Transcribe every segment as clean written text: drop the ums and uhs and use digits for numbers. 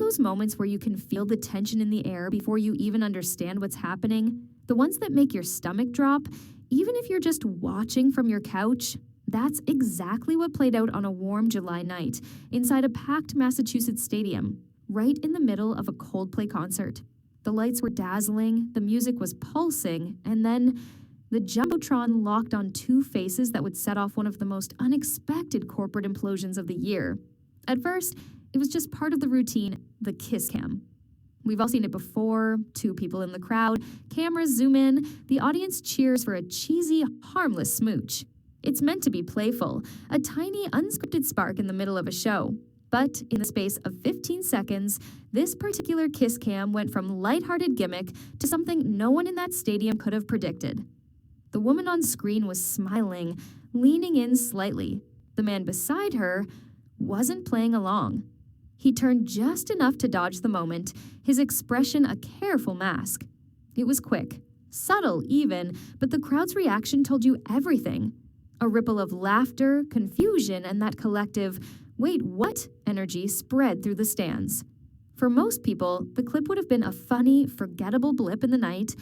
those moments where you can feel the tension in the air before you even understand what's happening? The ones that make your stomach drop, even if you're just watching from your couch? That's exactly what played out on a warm July night inside a packed Massachusetts stadium, right in the middle of a Coldplay concert. The lights were dazzling, the music was pulsing, and then the jumbotron locked on two faces that would set off one of the most unexpected corporate implosions of the year. At first, it was just part of the routine, the kiss cam. We've all seen it before, two people in the crowd, cameras zoom in, the audience cheers for a cheesy, harmless smooch. It's meant to be playful, a tiny, unscripted spark in the middle of a show. But in the space of 15 seconds, this particular kiss cam went from lighthearted gimmick to something no one in that stadium could have predicted. The woman on screen was smiling, leaning in slightly. The man beside her wasn't playing along. He turned just enough to dodge the moment, his expression a careful mask. It was quick, subtle even, but the crowd's reaction told you everything. A ripple of laughter, confusion, and that collective, "Wait, what?" energy spread through the stands. For most people, the clip would have been a funny, forgettable blip in the night,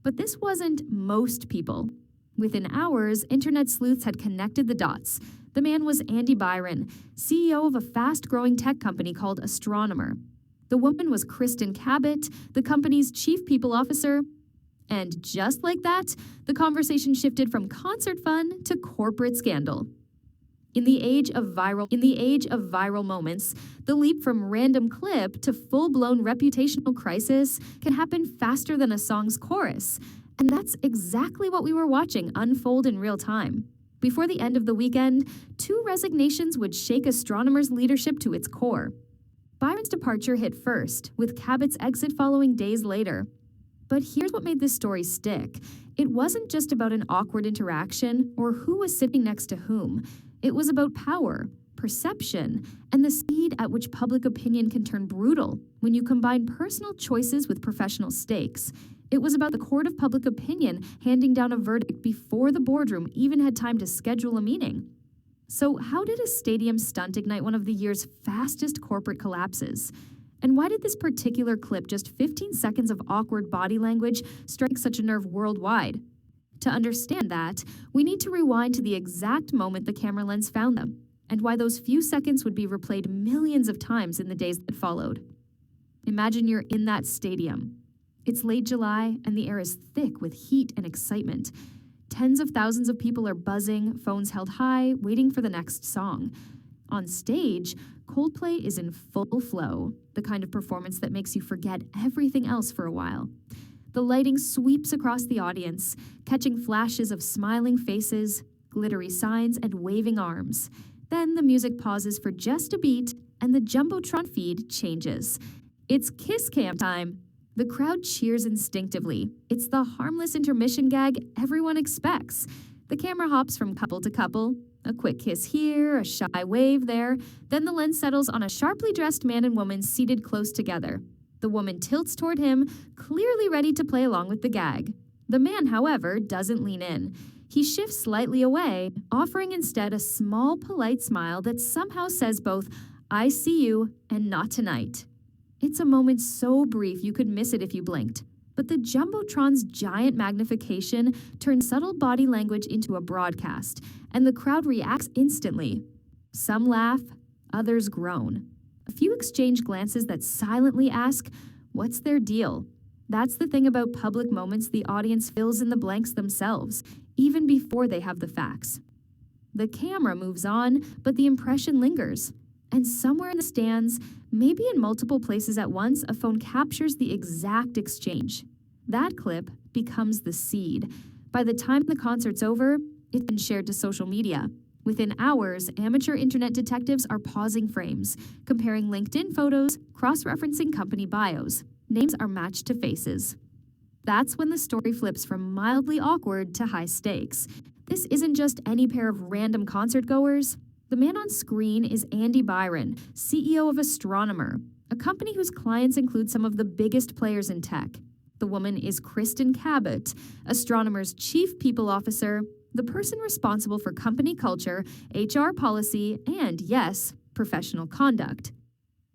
but this wasn't most people. Within hours, internet sleuths had connected the dots. The man was Andy Byron, CEO of a fast-growing tech company called Astronomer. The woman was Kristin Cabot, the company's chief people officer. And just like that, the conversation shifted from concert fun to corporate scandal. In the age of viral moments, the leap from random clip to full-blown reputational crisis can happen faster than a song's chorus. And that's exactly what we were watching unfold in real time. Before the end of the weekend, two resignations would shake Astronomer's leadership to its core. Byron's departure hit first, with Cabot's exit following days later. But here's what made this story stick. It wasn't just about an awkward interaction or who was sitting next to whom. It was about power, perception, and the speed at which public opinion can turn brutal when you combine personal choices with professional stakes. It was about the court of public opinion handing down a verdict before the boardroom even had time to schedule a meeting. So how did a stadium stunt ignite one of the year's fastest corporate collapses? And why did this particular clip, just 15 seconds of awkward body language, strike such a nerve worldwide? To understand that, we need to rewind to the exact moment the camera lens found them, and why those few seconds would be replayed millions of times in the days that followed. Imagine you're in that stadium. It's late July, and the air is thick with heat and excitement. Tens of thousands of people are buzzing, phones held high, waiting for the next song. On stage, Coldplay is in full flow, the kind of performance that makes you forget everything else for a while. The lighting sweeps across the audience, catching flashes of smiling faces, glittery signs, and waving arms. Then the music pauses for just a beat, and the jumbotron feed changes. It's kiss cam time. The crowd cheers instinctively. It's the harmless intermission gag everyone expects. The camera hops from couple to couple. A quick kiss here, a shy wave there. Then the lens settles on a sharply dressed man and woman seated close together. The woman tilts toward him, clearly ready to play along with the gag. The man, however, doesn't lean in. He shifts slightly away, offering instead a small, polite smile that somehow says both, "I see you," and "not tonight." It's a moment so brief you could miss it if you blinked. But the jumbotron's giant magnification turns subtle body language into a broadcast, and the crowd reacts instantly. Some laugh, others groan. A few exchange glances that silently ask, what's their deal? That's the thing about public moments, the audience fills in the blanks themselves, even before they have the facts. The camera moves on, but the impression lingers. And somewhere in the stands, maybe in multiple places at once, a phone captures the exact exchange. That clip becomes the seed. By the time the concert's over, it's been shared to social media. Within hours, amateur internet detectives are pausing frames, comparing LinkedIn photos, cross-referencing company bios. Names are matched to faces. That's when the story flips from mildly awkward to high stakes. This isn't just any pair of random concertgoers. The man on screen is Andy Byron, CEO of Astronomer, a company whose clients include some of the biggest players in tech. The woman is Kristin Cabot, Astronomer's chief people officer, the person responsible for company culture, HR policy, and yes, professional conduct.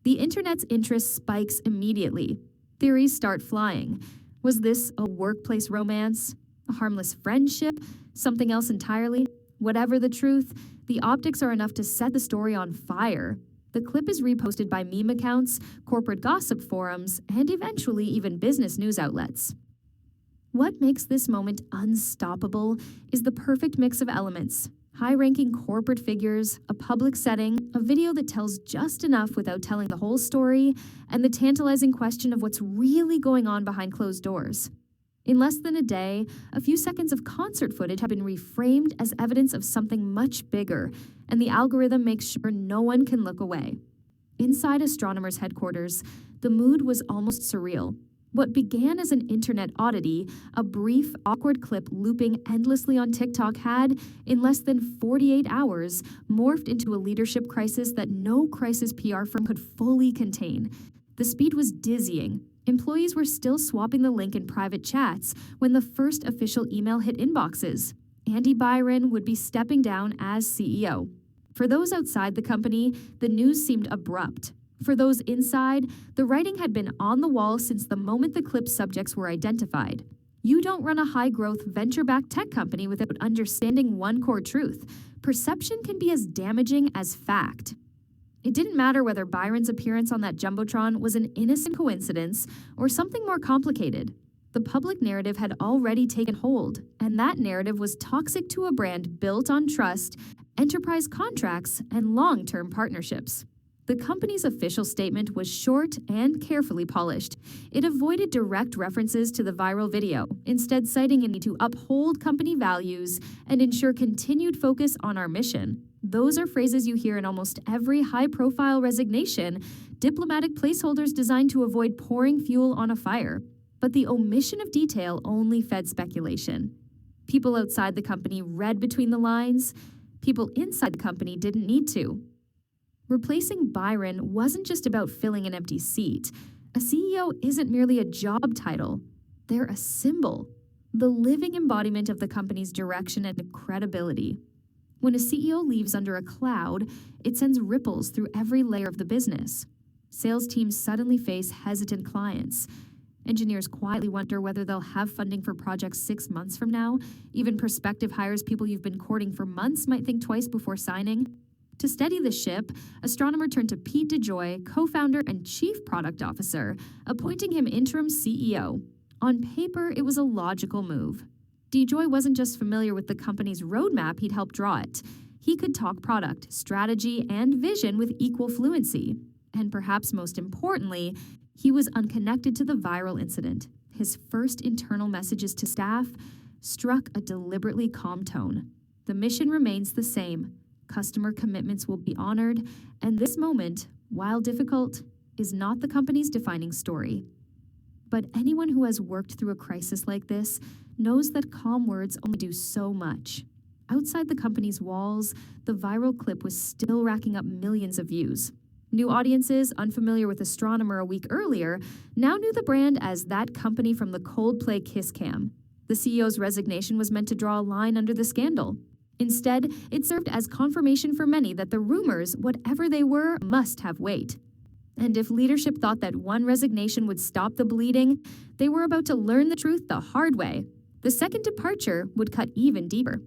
The internet's interest spikes immediately. Theories start flying. Was this a workplace romance? A harmless friendship? Something else entirely? Whatever the truth, the optics are enough to set the story on fire. The clip is reposted by meme accounts, corporate gossip forums, and eventually even business news outlets. What makes this moment unstoppable is the perfect mix of elements: high-ranking corporate figures, a public setting, a video that tells just enough without telling the whole story, and the tantalizing question of what's really going on behind closed doors. In less than a day, a few seconds of concert footage have been reframed as evidence of something much bigger, and the algorithm makes sure no one can look away. Inside Astronomer's headquarters, the mood was almost surreal. What began as an internet oddity, a brief, awkward clip looping endlessly on TikTok had, in less than 48 hours, morphed into a leadership crisis that no crisis PR firm could fully contain. The speed was dizzying. Employees were still swapping the link in private chats when the first official email hit inboxes. Byron would be stepping down as CEO. For those outside the company, the news seemed abrupt. For those inside, the writing had been on the wall since the moment the clip's subjects were identified. You don't run a high-growth, venture-backed tech company without understanding one core truth: perception can be as damaging as fact. It didn't matter whether Byron's appearance on that jumbotron was an innocent coincidence or something more complicated. The public narrative had already taken hold, and that narrative was toxic to a brand built on trust, enterprise contracts, and long-term partnerships. The company's official statement was short and carefully polished. It avoided direct references to the viral video, instead citing a need to uphold company values and ensure continued focus on our mission. Those are phrases you hear in almost every high-profile resignation, diplomatic placeholders designed to avoid pouring fuel on a fire. But the omission of detail only fed speculation. People outside the company read between the lines. People inside the company didn't need to. Replacing Byron wasn't just about filling an empty seat. A CEO isn't merely a job title. They're a symbol, the living embodiment of the company's direction and credibility. When a CEO leaves under a cloud, it sends ripples through every layer of the business. Sales teams suddenly face hesitant clients. Engineers quietly wonder whether they'll have funding for projects 6 months from now. Even prospective hires, people you've been courting for months, might think twice before signing. To steady the ship, Astronomer turned to Pete DeJoy, co-founder and chief product officer, appointing him interim CEO. On paper, it was a logical move. DeJoy wasn't just familiar with the company's roadmap, he'd helped draw it. He could talk product, strategy, and vision with equal fluency. And perhaps most importantly, he was unconnected to the viral incident. His first internal messages to staff struck a deliberately calm tone. The mission remains the same. Customer commitments will be honored, and this moment, while difficult, is not the company's defining story. But anyone who has worked through a crisis like this knows that calm words only do so much. Outside the company's walls, the viral clip was still racking up millions of views. New audiences, unfamiliar with Astronomer a week earlier, now knew the brand as that company from the Coldplay Kiss Cam. The CEO's resignation was meant to draw a line under the scandal. Instead, it served as confirmation for many that the rumors, whatever they were, must have weight. And if leadership thought that one resignation would stop the bleeding, they were about to learn the truth the hard way. The second departure would cut even deeper.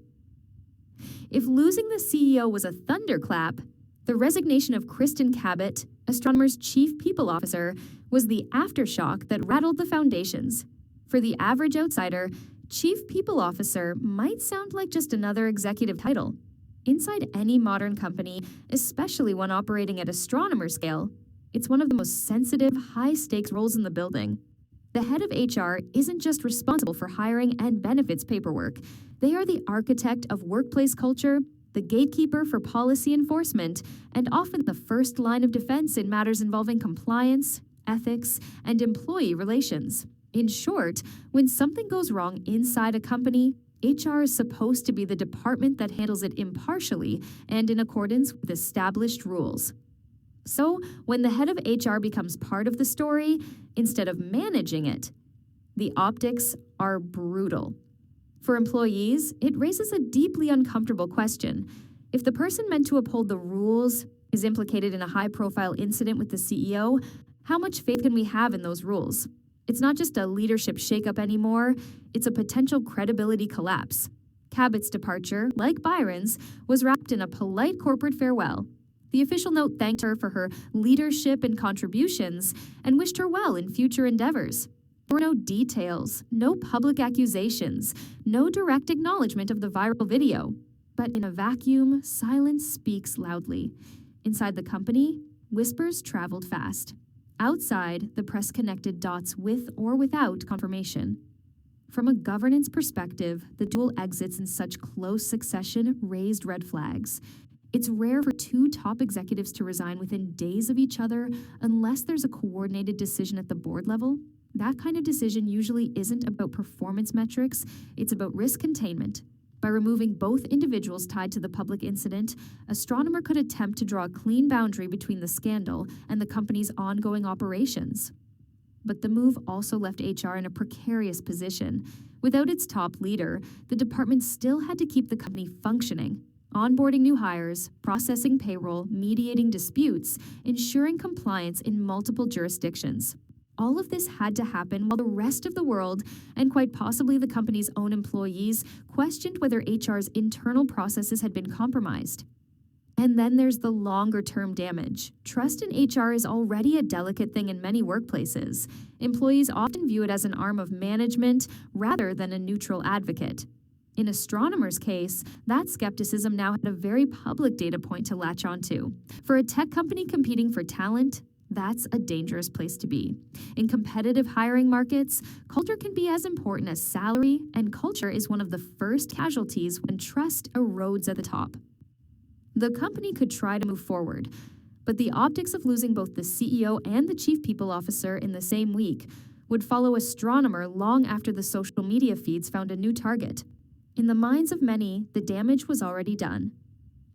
If losing the CEO was a thunderclap, the resignation of Kristin Cabot, Astronomer's chief people officer, was the aftershock that rattled the foundations. For the average outsider, Chief People Officer might sound like just another executive title. Inside any modern company, especially one operating at Astronomer scale, it's one of the most sensitive, high-stakes roles in the building. The head of HR isn't just responsible for hiring and benefits paperwork. They are the architect of workplace culture, the gatekeeper for policy enforcement, and often the first line of defense in matters involving compliance, ethics, and employee relations. In short, when something goes wrong inside a company, HR is supposed to be the department that handles it impartially and in accordance with established rules. So, when the head of HR becomes part of the story, instead of managing it, the optics are brutal. For employees, it raises a deeply uncomfortable question. If the person meant to uphold the rules, is implicated in a high-profile incident with the CEO, how much faith can we have in those rules? It's not just a leadership shakeup anymore, it's a potential credibility collapse. Cabot's departure, like Byron's, was wrapped in a polite corporate farewell. The official note thanked her for her leadership and contributions and wished her well in future endeavors. There were no details, no public accusations, no direct acknowledgement of the viral video. But in a vacuum, silence speaks loudly. Inside the company, whispers traveled fast. Outside, the press connected dots with or without confirmation. From a governance perspective, the dual exits in such close succession raised red flags. It's rare for two top executives to resign within days of each other unless there's a coordinated decision at the board level. That kind of decision usually isn't about performance metrics, it's about risk containment. By removing both individuals tied to the public incident, Astronomer could attempt to draw a clean boundary between the scandal and the company's ongoing operations. But the move also left HR in a precarious position. Without its top leader, the department still had to keep the company functioning, onboarding new hires, processing payroll, mediating disputes, ensuring compliance in multiple jurisdictions. All of this had to happen while the rest of the world, and quite possibly the company's own employees, questioned whether HR's internal processes had been compromised. And then there's the longer-term damage. Trust in HR is already a delicate thing in many workplaces. Employees often view it as an arm of management rather than a neutral advocate. In Astronomer's case, that skepticism now had a very public data point to latch onto. For a tech company competing for talent, that's a dangerous place to be. In competitive hiring markets, culture can be as important as salary, and culture is one of the first casualties when trust erodes at the top. The company could try to move forward, but the optics of losing both the CEO and the chief people officer in the same week would follow Astronomer long after the social media feeds found a new target. In the minds of many, the damage was already done.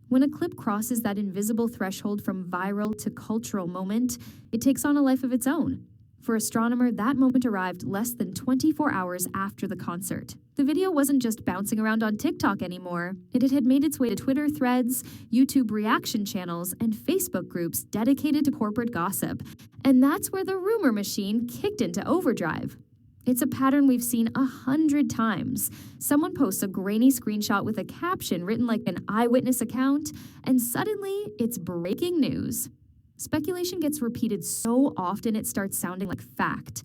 When a clip crosses that invisible threshold from viral to cultural moment, it takes on a life of its own. For Astronomer, that moment arrived less than 24 hours after the concert. The video wasn't just bouncing around on TikTok anymore. It had made its way to Twitter threads, YouTube reaction channels, and Facebook groups dedicated to corporate gossip. And that's where the rumor machine kicked into overdrive. It's a pattern we've seen 100 times. Someone posts a grainy screenshot with a caption written like an eyewitness account, and suddenly it's breaking news. Speculation gets repeated so often it starts sounding like fact.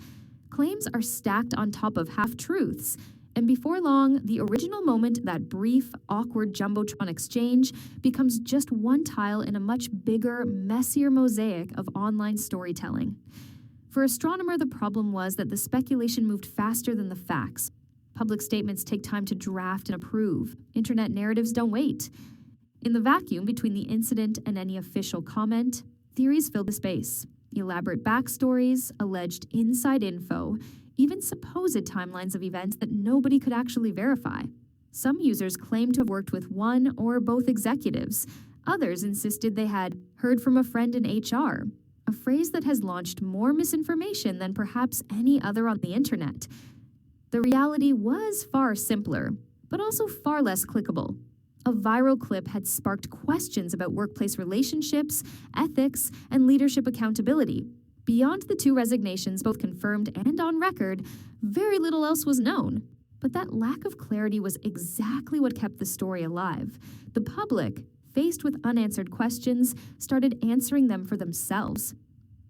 Claims are stacked on top of half-truths, and before long, the original moment, that brief, awkward jumbotron exchange, becomes just one tile in a much bigger, messier mosaic of online storytelling. For Astronomer, the problem was that the speculation moved faster than the facts. Public statements take time to draft and approve. Internet narratives don't wait. In the vacuum between the incident and any official comment, theories fill the space. Elaborate backstories, alleged inside info, even supposed timelines of events that nobody could actually verify. Some users claimed to have worked with one or both executives. Others insisted they had heard from a friend in HR. A phrase that has launched more misinformation than perhaps any other on the internet. The reality was far simpler, but also far less clickable. A viral clip had sparked questions about workplace relationships, ethics, and leadership accountability. Beyond the two resignations, both confirmed and on record, very little else was known. But that lack of clarity was exactly what kept the story alive. The public, faced with unanswered questions, started answering them for themselves.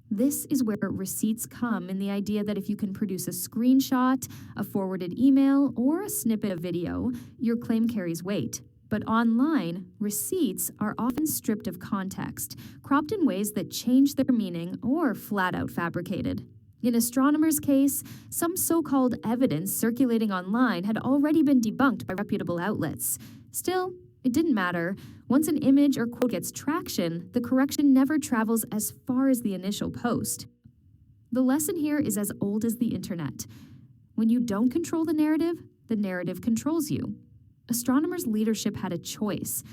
This is where receipts come in the idea that if you can produce a screenshot, a forwarded email, or a snippet of video, your claim carries weight. But online, receipts are often stripped of context, cropped in ways that change their meaning or flat out fabricated. In Astronomer's case, some so-called evidence circulating online had already been debunked by reputable outlets. Still, it didn't matter. Once an image or quote gets traction, the correction never travels as far as the initial post. The lesson here is as old as the internet. When you don't control the narrative controls you. Astronomer's leadership had a choice.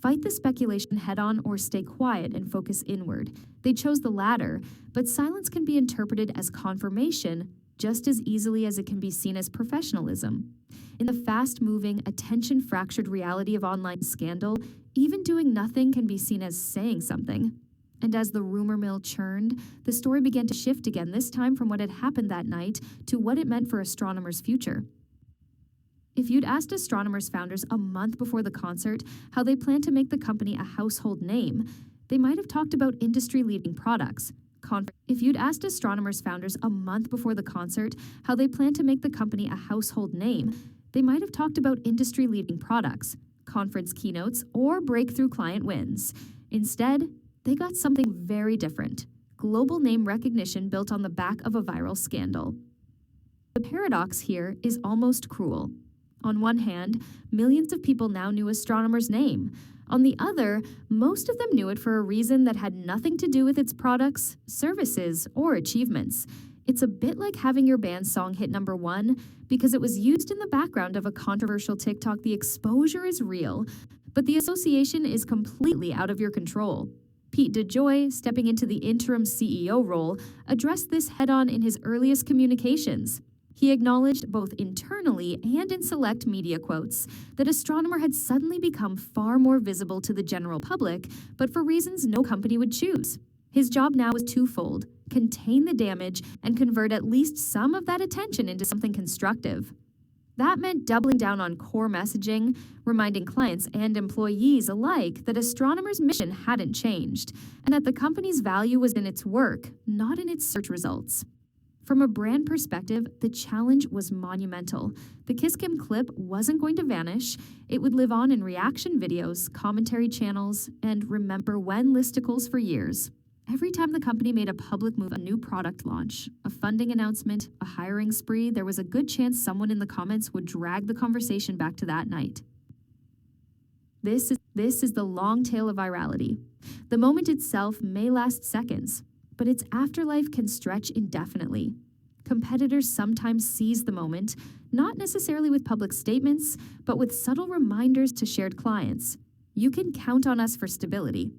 Fight the speculation head-on or stay quiet and focus inward. They chose the latter, but silence can be interpreted as confirmation just as easily as it can be seen as professionalism. In the fast-moving, attention-fractured reality of online scandal, Even doing nothing can be seen as saying something. And as the rumor mill churned, the story began to shift again, this time from what had happened that night to what it meant for astronomers' future. If you'd asked astronomers' founders a month before the concert how they planned to make the company a household name, they might have talked about industry-leading products. If you'd asked astronomers' founders a month before the concert how they planned to make the company a household name, they might have talked about industry-leading products, conference keynotes, or breakthrough client wins. Instead, they got something very different: global name recognition built on the back of a viral scandal. The paradox here is almost cruel. On one hand, millions of people now knew astronomers' name. On the other, most of them knew it for a reason that had nothing to do with its products, services, or achievements. It's a bit like having your band's song hit #1 because it was used in the background of a controversial TikTok. The exposure is real, but the association is completely out of your control. Pete DeJoy, stepping into the interim CEO role, addressed this head-on in his earliest communications. He acknowledged, both internally and in select media quotes, that Astronomer had suddenly become far more visible to the general public, but for reasons no company would choose. His job now was twofold: contain the damage and convert at least some of that attention into something constructive. That meant doubling down on core messaging, reminding clients and employees alike that Astronomer's mission hadn't changed, and that the company's value was in its work, not in its search results. From a brand perspective, the challenge was monumental. The Kiss Kim clip wasn't going to vanish. It would live on in reaction videos, commentary channels, and remember when listicles for years. Every time the company made a public move, a new product launch, a funding announcement, a hiring spree, there was a good chance someone in the comments would drag the conversation back to that night. This is the long tail of virality. The moment itself may last seconds, but its afterlife can stretch indefinitely. Competitors sometimes seize the moment, not necessarily with public statements, but with subtle reminders to shared clients. You can count on us for stability.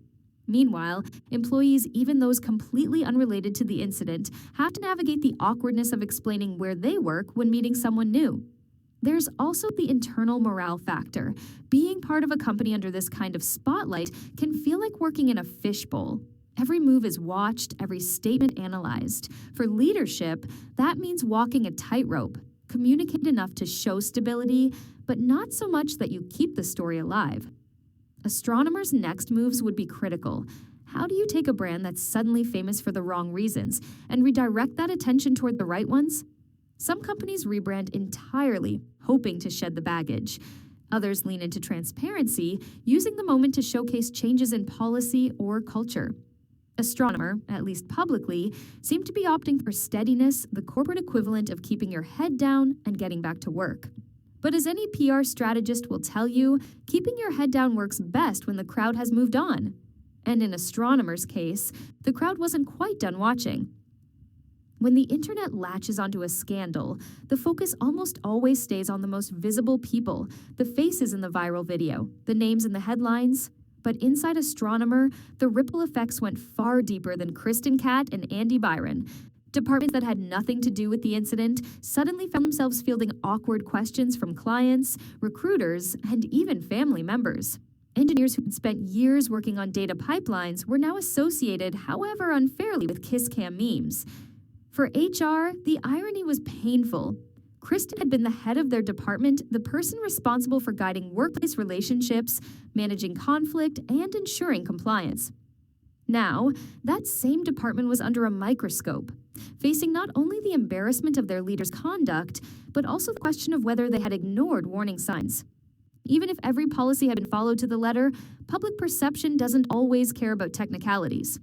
Meanwhile, employees, even those completely unrelated to the incident, have to navigate the awkwardness of explaining where they work when meeting someone new. There's also the internal morale factor. Being part of a company under this kind of spotlight can feel like working in a fishbowl. Every move is watched, every statement analyzed. For leadership, that means walking a tightrope. Communicate enough to show stability, but not so much that you keep the story alive. Astronomer's next moves would be critical. How do you take a brand that's suddenly famous for the wrong reasons and redirect that attention toward the right ones? Some companies rebrand entirely, hoping to shed the baggage. Others lean into transparency, using the moment to showcase changes in policy or culture. Astronomer, at least publicly, seemed to be opting for steadiness, the corporate equivalent of keeping your head down and getting back to work. But as any PR strategist will tell you, keeping your head down works best when the crowd has moved on. And in Astronomer's case, the crowd wasn't quite done watching. When the internet latches onto a scandal, the focus almost always stays on the most visible people, the faces in the viral video, the names in the headlines. But inside Astronomer, the ripple effects went far deeper than Kristin Cabot and Byron. Departments that had nothing to do with the incident suddenly found themselves fielding awkward questions from clients, recruiters, and even family members. Engineers who had spent years working on data pipelines were now associated, however unfairly, with Kiss Cam memes. For HR, the irony was painful. Kristin had been the head of their department, the person responsible for guiding workplace relationships, managing conflict, and ensuring compliance. Now, that same department was under a microscope, facing not only the embarrassment of their leaders' conduct, but also the question of whether they had ignored warning signs. Even if every policy had been followed to the letter, public perception doesn't always care about technicalities.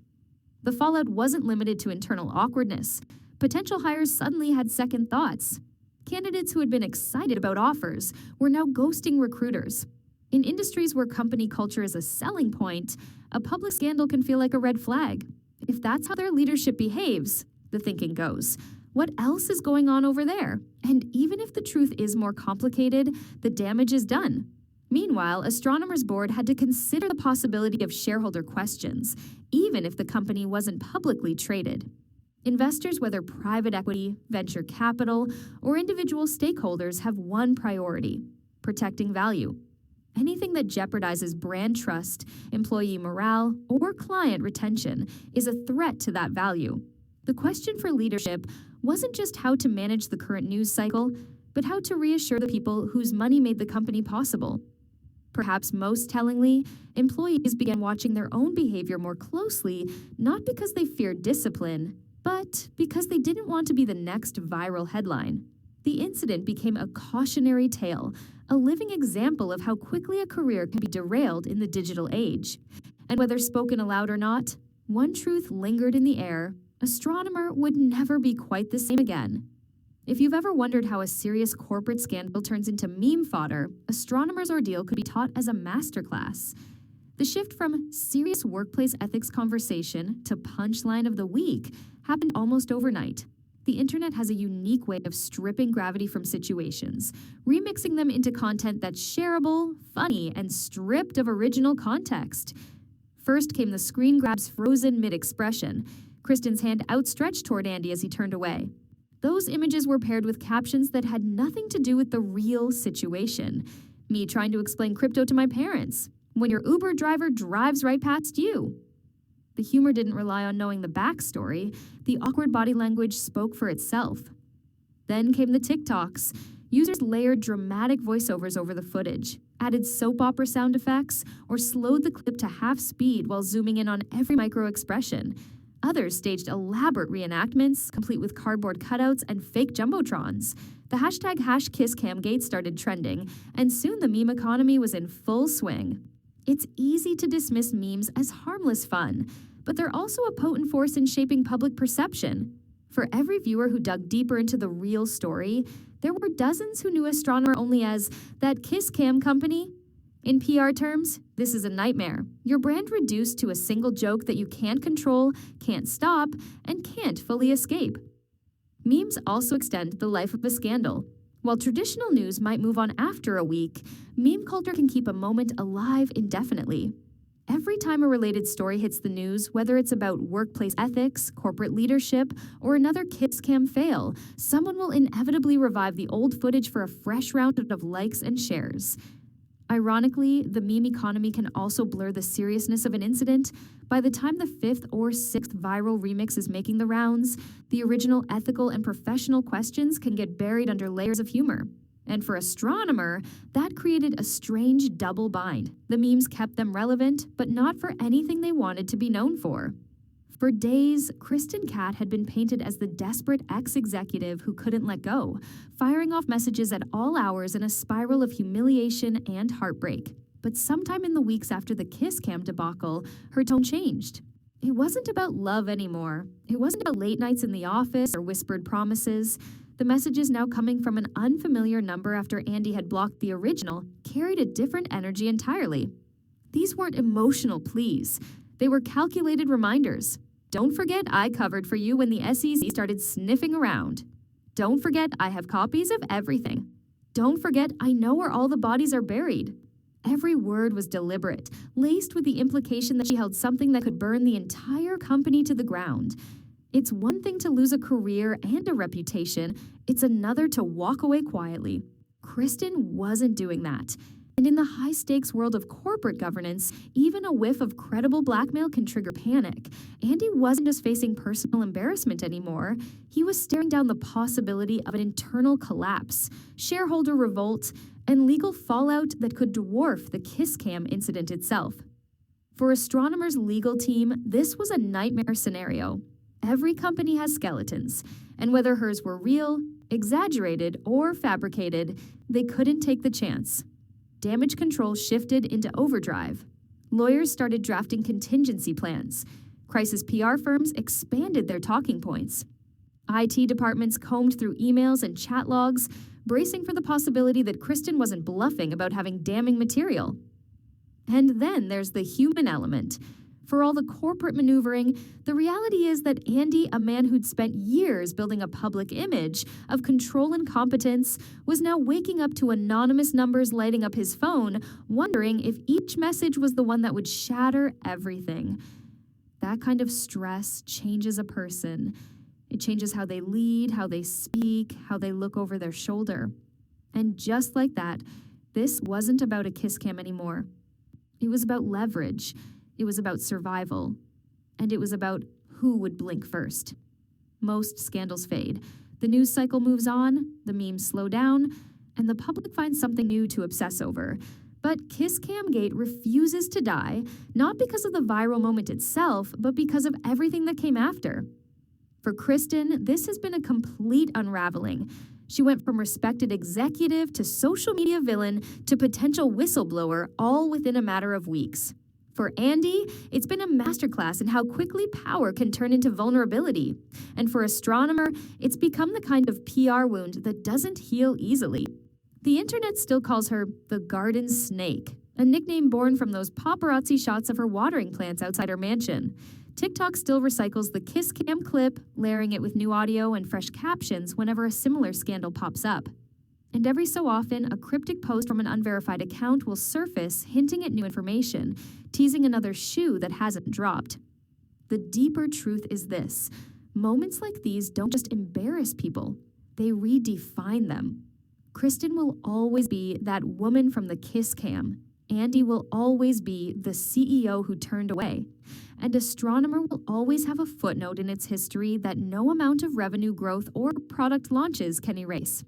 The fallout wasn't limited to internal awkwardness. Potential hires suddenly had second thoughts. Candidates who had been excited about offers were now ghosting recruiters. In industries where company culture is a selling point, a public scandal can feel like a red flag. If that's how their leadership behaves, the thinking goes, what else is going on over there? And even if the truth is more complicated, the damage is done. Meanwhile, Astronomer's board had to consider the possibility of shareholder questions, even if the company wasn't publicly traded. Investors, whether private equity, venture capital, or individual stakeholders, have one priority: protecting value. Anything that jeopardizes brand trust, employee morale, or client retention is a threat to that value. The question for leadership wasn't just how to manage the current news cycle, but how to reassure the people whose money made the company possible. Perhaps most tellingly, employees began watching their own behavior more closely, not because they feared discipline, but because they didn't want to be the next viral headline. The incident became a cautionary tale, a living example of how quickly a career can be derailed in the digital age. And whether spoken aloud or not, one truth lingered in the air: astronomer would never be quite the same again. If you've ever wondered how a serious corporate scandal turns into meme fodder, astronomer's ordeal could be taught as a masterclass. The shift from serious workplace ethics conversation to punchline of the week happened almost overnight. The internet has a unique way of stripping gravity from situations, remixing them into content that's shareable, funny, and stripped of original context. First came the screen grab's frozen mid-expression, Kristin's hand outstretched toward Andy as he turned away. Those images were paired with captions that had nothing to do with the real situation. Me trying to explain crypto to my parents, when your Uber driver drives right past you. The humor didn't rely on knowing the backstory. The awkward body language spoke for itself. Then came the TikToks. Users layered dramatic voiceovers over the footage, added soap opera sound effects, or slowed the clip to half speed while zooming in on every micro-expression. Others staged elaborate reenactments, complete with cardboard cutouts and fake jumbotrons. The hashtag #KissCamGate started trending, and soon the meme economy was in full swing. It's easy to dismiss memes as harmless fun, but they're also a potent force in shaping public perception. For every viewer who dug deeper into the real story, there were dozens who knew astronomer only as that kiss cam company. In PR terms, this is a nightmare. Your brand reduced to a single joke that you can't control, can't stop, and can't fully escape. Memes also extend the life of a scandal. While traditional news might move on after a week, meme culture can keep a moment alive indefinitely. Every time a related story hits the news, whether it's about workplace ethics, corporate leadership, or another kiss cam fail, someone will inevitably revive the old footage for a fresh round of likes and shares. Ironically, the meme economy can also blur the seriousness of an incident. By the time the 5th or 6th viral remix is making the rounds, the original ethical and professional questions can get buried under layers of humor. And for astronomer, that created a strange double bind. The memes kept them relevant, but not for anything they wanted to be known for. For days, Kristin Cabot had been painted as the desperate ex-executive who couldn't let go, firing off messages at all hours in a spiral of humiliation and heartbreak. But sometime in the weeks after the kiss cam debacle, her tone changed. It wasn't about love anymore. It wasn't about late nights in the office or whispered promises. The messages now coming from an unfamiliar number after Andy had blocked the original carried a different energy entirely. These weren't emotional pleas. They were calculated reminders. Don't forget I covered for you when the SEC started sniffing around. Don't forget I have copies of everything. Don't forget I know where all the bodies are buried. Every word was deliberate, laced with the implication that she held something that could burn the entire company to the ground. It's one thing to lose a career and a reputation. It's another to walk away quietly. Kristin wasn't doing that. And in the high-stakes world of corporate governance, even a whiff of credible blackmail can trigger panic. Andy wasn't just facing personal embarrassment anymore. He was staring down the possibility of an internal collapse, shareholder revolt, and legal fallout that could dwarf the kiss cam incident itself. For astronomer's legal team, this was a nightmare scenario. Every company has skeletons, and whether hers were real, exaggerated, or fabricated, they couldn't take the chance. Damage control shifted into overdrive. Lawyers started drafting contingency plans. Crisis PR firms expanded their talking points. IT departments combed through emails and chat logs, bracing for the possibility that Kristin wasn't bluffing about having damning material. And then there's the human element. For all the corporate maneuvering, the reality is that Andy, a man who'd spent years building a public image of control and competence, was now waking up to anonymous numbers lighting up his phone, wondering if each message was the one that would shatter everything. That kind of stress changes a person. It changes how they lead, how they speak, how they look over their shoulder. And just like that, This wasn't about a kiss cam anymore. It was about leverage. It was about survival. And it was about who would blink first. Most scandals fade. The news cycle moves on, the memes slow down, and the public finds something new to obsess over. But Kiss Cam Gate refuses to die, not because of the viral moment itself, but because of everything that came after. For Kristin, this has been a complete unraveling. She went from respected executive to social media villain to potential whistleblower, all within a matter of weeks. For Andy, it's been a masterclass in how quickly power can turn into vulnerability. And for Astronomer, it's become the kind of PR wound that doesn't heal easily. The internet still calls her the Garden Snake, a nickname born from those paparazzi shots of her watering plants outside her mansion. TikTok still recycles the Kiss Cam clip, layering it with new audio and fresh captions whenever a similar scandal pops up. And every so often, a cryptic post from an unverified account will surface, hinting at new information, teasing another shoe that hasn't dropped. The deeper truth is this: moments like these don't just embarrass people, they redefine them. Kristin will always be that woman from the kiss cam. Andy will always be the CEO who turned away. And Astronomer will always have a footnote in its history that no amount of revenue growth or product launches can erase.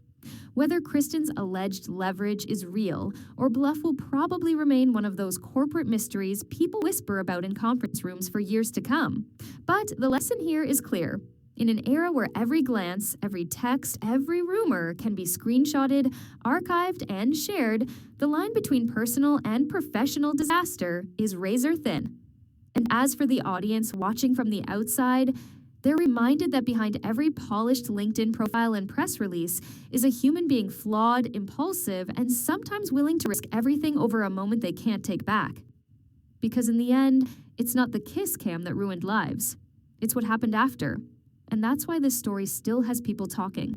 Whether Kristin's alleged leverage is real or bluff will probably remain one of those corporate mysteries people whisper about in conference rooms for years to come. But the lesson here is clear. In an era where every glance, every text, every rumor can be screenshotted, archived, and shared, the line between personal and professional disaster is razor thin. And as for the audience watching from the outside, they're reminded that behind every polished LinkedIn profile and press release is a human being flawed, impulsive, and sometimes willing to risk everything over a moment they can't take back. Because in the end, it's not the kiss cam that ruined lives. It's what happened after. And that's why this story still has people talking.